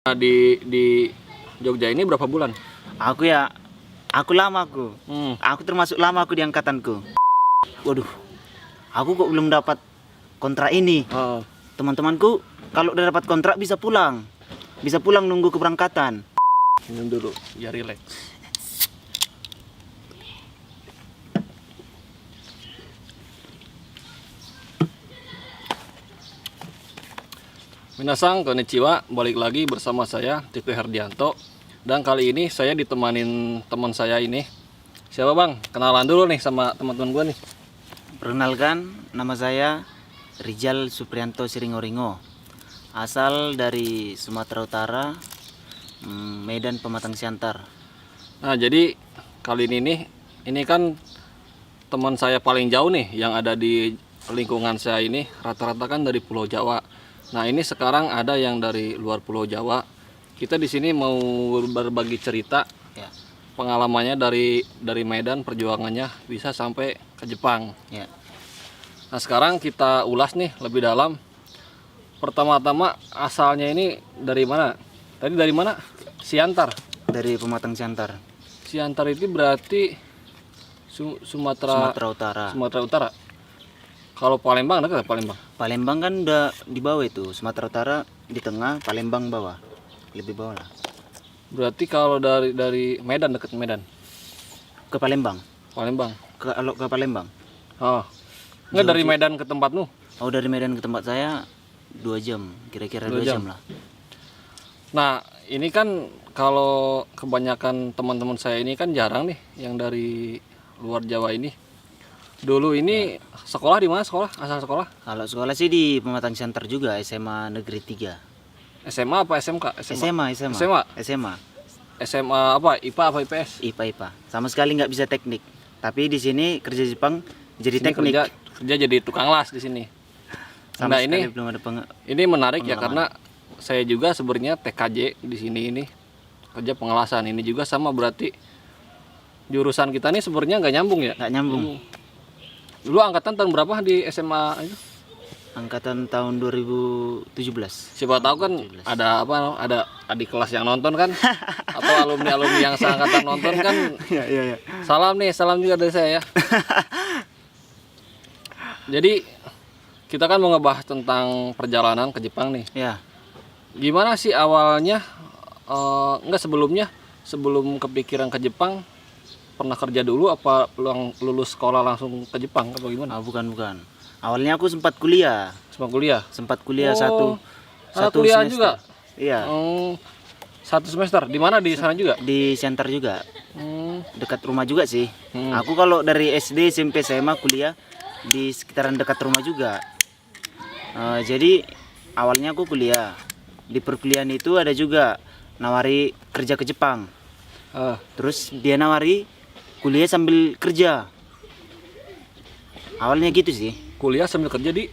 Nah, di Jogja ini berapa bulan? Aku lama aku. Aku termasuk lama aku di angkatanku. Waduh, aku kok belum dapat kontrak ini. Teman-temanku kalau udah dapat kontrak bisa pulang. Bisa pulang nunggu keberangkatan. Minum dulu, ya relax. Minasang, konnichiwa, balik lagi bersama saya Tiko Herdianto. Dan kali ini saya ditemanin teman saya ini. Siapa bang? Kenalan dulu nih sama teman-teman gue nih. Perkenalkan, nama saya Rijal Suprianto Siringoringo. Asal dari Sumatera Utara, Medan Pematang Siantar. Nah jadi kali ini kan teman saya paling jauh nih yang ada di lingkungan saya ini rata-rata kan dari Pulau Jawa. Nah ini sekarang ada yang dari luar Pulau Jawa. Kita di sini mau berbagi cerita Ya. pengalamannya dari Medan, perjuangannya bisa sampai ke Jepang. Ya. Nah sekarang kita ulas nih lebih dalam. Pertama-tama asalnya ini dari mana? Tadi dari mana? Siantar. Dari Pematang Siantar. Siantar itu berarti Sumatera Utara. Sumatera Utara. Kalau Palembang dekat Palembang. Palembang kan udah di bawah itu. Sumatera Utara di tengah, Palembang bawah. Lebih bawah lah. Berarti kalau dari Medan dekat Medan. Ke Palembang. Palembang. Kalau ke Palembang. Oh. Enggak dari Medan ke tempatmu? Oh, dari Medan ke tempat saya 2 jam, kira-kira 2 jam lah. Nah, ini kan kalau kebanyakan teman-teman saya ini kan jarang nih yang dari luar Jawa ini. Dulu ini sekolah di mana sekolah? Asal sekolah? Kalau sekolah sih di Pematang Siantar juga, SMA Negeri 3. SMA apa SMK? SMA. SMA apa? IPA apa IPS? IPA. Sama sekali nggak bisa teknik. Tapi di sini kerja Jepang jadi Sini teknik. kerja jadi tukang las di sini. Sama Nah, sekali belum ada ini menarik ya karena saya juga sebenarnya TKJ di sini ini kerja pengelasan. Ini juga sama berarti jurusan kita nih sebenarnya nggak nyambung ya? nggak nyambung. Dulu angkatan tahun berapa di SMA itu? Angkatan tahun 2017. Siapa tahu kan ada adik kelas yang nonton kan atau alumni yang seangkatan nonton kan. Iya. Salam juga dari saya ya. Jadi kita kan mau ngebahas tentang perjalanan ke Jepang nih. Ya. Gimana sih awalnya? Sebelum kepikiran ke Jepang pernah kerja dulu apa lulus sekolah langsung ke Jepang apa gimana? Bukan. Awalnya aku sempat kuliah. Sempat kuliah satu kuliah semester. juga. Iya. 1 semester. Di mana di sana juga? Di Siantar juga. Dekat rumah juga sih. Aku kalau dari SD, SMP, SMA kuliah di sekitaran dekat rumah juga. Jadi awalnya aku kuliah. Di perkuliahan itu ada juga nawari kerja ke Jepang. Terus dia nawari kuliah sambil kerja. Awalnya gitu sih. Kuliah sambil kerja di?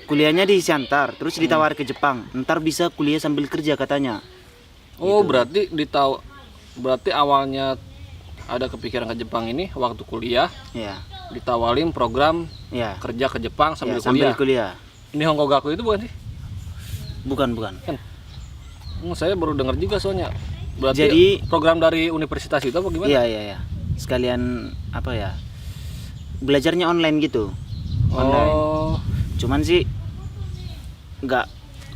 Kuliahnya di Siantar, terus ditawari ke Jepang. Ntar bisa kuliah sambil kerja katanya. Oh, Gitu. berarti awalnya ada kepikiran ke Jepang ini waktu kuliah. Ya. Ditawarin program Ya. kerja ke Jepang sambil Sambil kuliah. kuliah. Ini Hongkogaku itu bukan sih? Bukan. Saya baru dengar juga soalnya. Berarti Jadi program dari universitas itu apa gimana? Iya. Sekalian apa ya? Belajarnya online gitu. Online. Oh, Cuman sih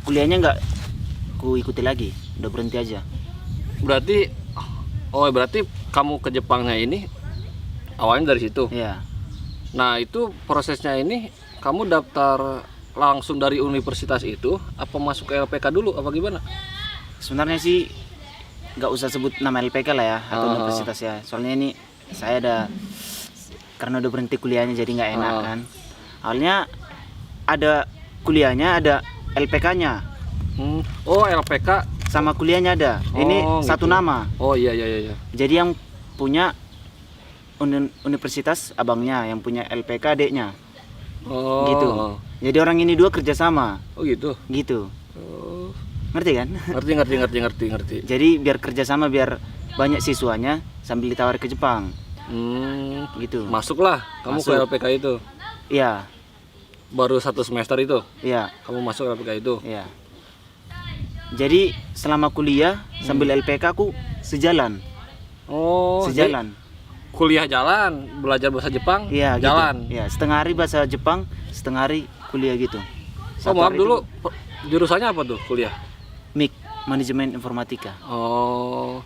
kuliahnya nggak ku ikuti lagi. Udah berhenti aja. berarti kamu ke Jepangnya ini awalnya dari situ. Iya. Nah, itu prosesnya ini kamu daftar langsung dari universitas itu apa masuk ke LPK dulu apa gimana? Sebenarnya sih nggak usah sebut nama LPK lah ya atau universitas ya. Soalnya ini saya karena udah berhenti kuliahnya jadi nggak enak kan. Awalnya ada kuliahnya, ada LPK-nya. Oh, LPK Sama kuliahnya ada. Ini satu gitu. nama. Oh iya. Jadi yang punya universitas abangnya, yang punya LPK adeknya. Oh. Gitu. Jadi orang ini dua kerjasama. Oh gitu. Gitu. Oh. Ngerti kan? Ngerti. Jadi biar kerjasama, biar banyak siswanya sambil ditawar ke Jepang. Gitu. Masuklah kamu Masuk. ke LPK itu. Iya. Baru 1 semester itu Iya. kamu masuk LPK itu. Iya. Jadi selama kuliah sambil LPK aku sejalan. Oh, Sejalan. jadi kuliah jalan, belajar bahasa Jepang Iya, gitu. jalan. Ya, setengah hari bahasa Jepang, setengah hari kuliah gitu. Oh, Satu maaf hari dulu, itu jurusannya apa tuh kuliah? MIK, manajemen informatika. Oh,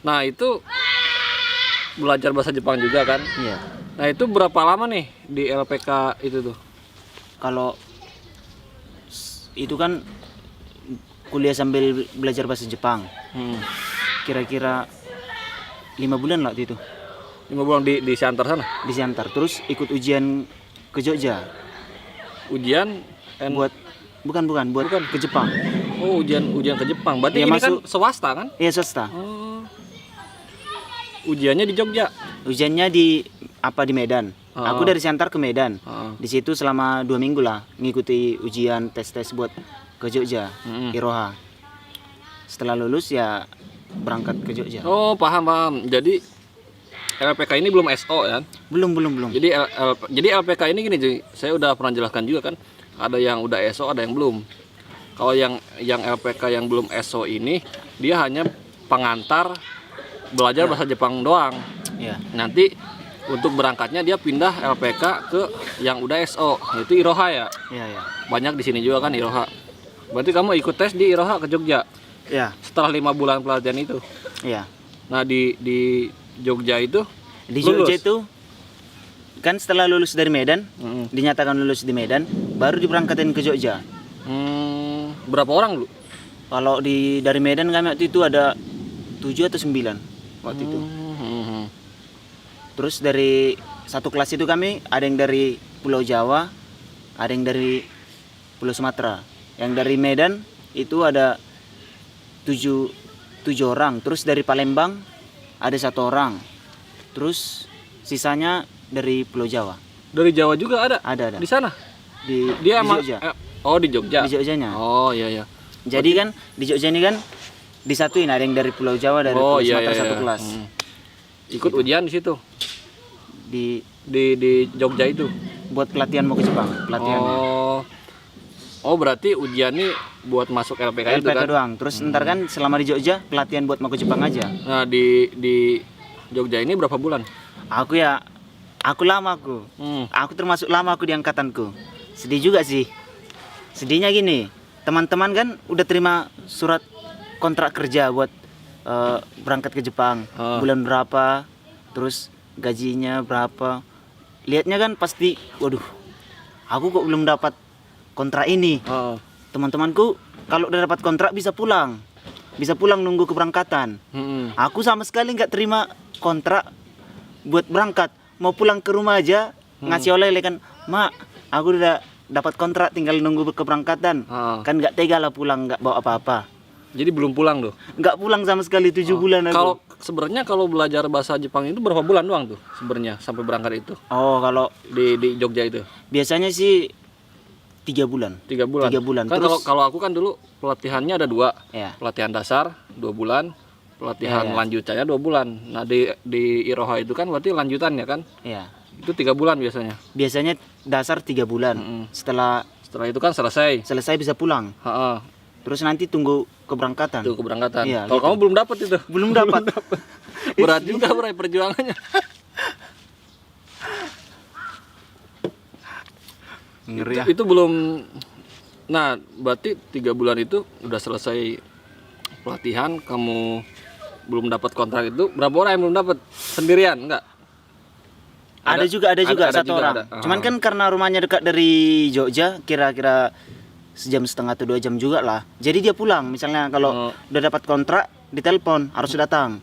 nah itu belajar bahasa Jepang juga kan? Iya. Nah itu berapa lama nih di LPK itu tuh? Kalau itu kan kuliah sambil belajar bahasa Jepang. Hmm. Kira-kira 5 bulan lah waktu itu 5 bulan di Siantar sana. di Siantar. Terus ikut ujian ke Jogja Ujian buat bukan buat ke Jepang. Oh, ujian ke Jepang. Berarti Ya, ini masuk- kan swasta kan? Iya, swasta. Oh. Ujiannya di Jogja. Ujiannya di Medan. Oh. Aku dari Siantar ke Medan. Oh. Di situ selama 2 minggu lah ngikuti ujian tes buat ke Jogja, Mm-mm. Iroha. Setelah lulus ya berangkat ke Jogja. Oh, paham. Jadi LPK ini belum SO ya? Belum. Jadi LPK ini gini, Ji. Saya udah pernah jelaskan juga kan. Ada yang udah SO, ada yang belum. Kalau yang LPK yang belum SO ini, dia hanya pengantar belajar bahasa Jepang doang. Ya. Nanti untuk berangkatnya dia pindah LPK ke yang udah SO, yaitu Iroha ya. Ya. Banyak di sini juga kan Iroha. Berarti kamu ikut tes di Iroha ke Jogja Ya. setelah 5 bulan pelatihan itu. Ya. Nah di Jogja itu Di lulus? Jogja itu kan setelah lulus dari Medan, Mm-mm. dinyatakan lulus di Medan, baru diberangkatin ke Jogja. Berapa orang lu? Kalau dari Medan kami waktu itu ada 7 atau 9 waktu itu. Hmm. Terus dari satu kelas itu kami ada yang dari Pulau Jawa, ada yang dari Pulau Sumatera. Yang dari Medan itu ada 7 orang. Terus dari Palembang ada 1 orang. Terus sisanya dari Pulau Jawa. Dari Jawa juga ada? Ada. Di sana? Di Dia di Jogja. di Jogja. Di Jogjanya. Oh iya. Jadi kan di Jogja ini kan disatuin, ada yang dari Pulau Jawa, dari Pulau Sumatera satu kelas. Ikut ujian di situ. Di Di Jogja itu. buat pelatihan mau ke Jepang, pelatihannya. Oh berarti ujian nih buat masuk LPK itu LPK kan? doang. Terus ntar kan selama di Jogja pelatihan buat mau ke Jepang aja. Nah di Jogja ini berapa bulan? Aku lama aku. Aku termasuk lama aku di angkatanku. Sedih juga sih. Sedihnya gini, teman-teman kan udah terima surat kontrak kerja buat berangkat ke Jepang. Bulan berapa, terus gajinya berapa. Lihatnya kan pasti, waduh, aku kok belum dapat kontrak ini. Teman-temanku kalau udah dapat kontrak bisa pulang nunggu keberangkatan. Aku sama sekali nggak terima kontrak buat berangkat, mau pulang ke rumah aja ngasih oleh kan, mak, aku udah dapat kontrak tinggal nunggu keberangkatan. Kan nggak tega lah pulang nggak bawa apa-apa. Jadi belum pulang tuh? Nggak pulang sama sekali 7 bulan aku. Kalau sebenarnya kalau belajar bahasa Jepang itu berapa bulan doang tuh sebenarnya sampai berangkat itu? Oh, kalau Di Jogja itu? biasanya sih 3 bulan. 3 bulan. 3 bulan. Kan Terus kalau aku kan dulu pelatihannya ada 2. ya, Pelatihan dasar 2 bulan, pelatihan Ya. lanjutannya 2 bulan. Nah di Iroha itu kan berarti lanjutannya kan? ya. Itu 3 bulan biasanya. Biasanya dasar 3 bulan. Setelah Setelah itu kan selesai. selesai bisa pulang. Terus nanti tunggu keberangkatan. Itu keberangkatan. Iya, Kalau gitu. kamu belum dapat itu. Belum dapat. Berat juga Bray perjuangannya. Ngeri ya. Itu belum. Nah, berarti 3 bulan itu udah selesai pelatihan, kamu belum dapat kontrak itu. Berapa orang yang belum dapat? Sendirian enggak? Ada juga ada satu juga, orang. ada. Cuman kan karena rumahnya dekat dari Jogja, kira-kira sejam setengah atau 2 jam juga lah. Jadi dia pulang. Misalnya kalau udah dapat kontrak, ditelepon harus datang.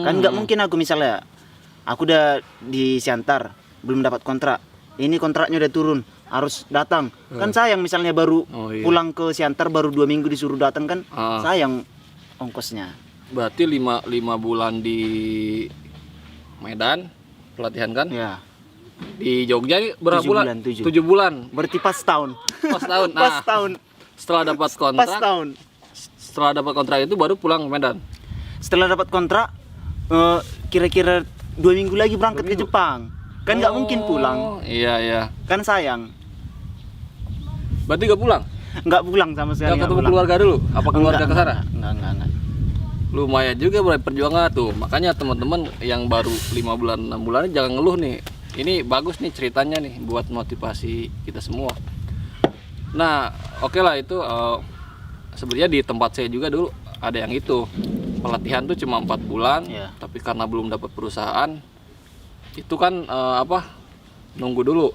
Kan nggak mungkin aku misalnya, aku udah di Siantar belum dapat kontrak. Ini kontraknya udah turun, harus datang. Kan sayang misalnya baru pulang ke Siantar baru 2 minggu disuruh datang kan, sayang ongkosnya. Berarti 5 bulan di Medan pelatihan kan? Ya. Di Jogja ini berapa 7 bulan? bulan, 7. 7 bulan. Berarti pas tahun. Pas tahun. Nah, Pas tahun. setelah dapat Pas kontrak, tahun. setelah dapat kontrak itu baru pulang ke Medan. Setelah dapat kontrak, kira-kira 2 minggu lagi berangkat ke Jepang. Kan nggak mungkin pulang. Iya. Kan sayang. Berarti gak pulang? nggak pulang sama sekali. Nggak ketemu pulang. keluarga dulu? Apa keluarga ke sana? Enggak. Lumayan juga mulai perjuangan tuh. Makanya teman-teman yang baru 5 bulan 6 bulan ini jangan ngeluh nih. Ini bagus nih ceritanya nih buat motivasi kita semua. Nah, oke lah itu sebenarnya di tempat saya juga dulu ada yang itu. Pelatihan tuh cuma 4 bulan, Iya. tapi karena belum dapat perusahaan itu kan nunggu dulu.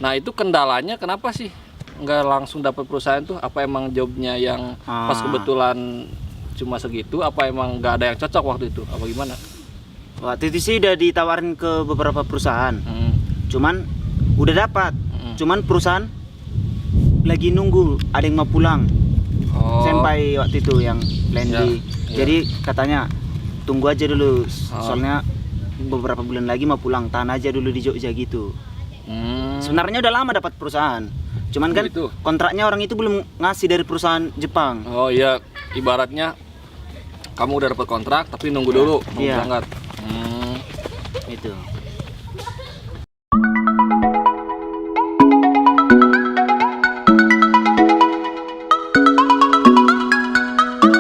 Nah, itu kendalanya kenapa sih nggak langsung dapat perusahaan tuh? Apa emang jobnya yang pas kebetulan cuma segitu, apa emang nggak ada yang cocok waktu itu, apa gimana? Waktu itu sih udah ditawarin ke beberapa perusahaan, cuman udah dapat, cuman perusahaan lagi nunggu ada yang mau pulang. Sampai waktu itu yang landing. Jadi katanya tunggu aja dulu, soalnya beberapa bulan lagi mau pulang, tahan aja dulu di Jogja gitu. Sebenarnya udah lama dapat perusahaan, cuman kan Gitu. kontraknya orang itu belum ngasih dari perusahaan Jepang. Oh iya, ibaratnya kamu udah dapat kontrak tapi nunggu dulu mau Iya. berangkat. Itu.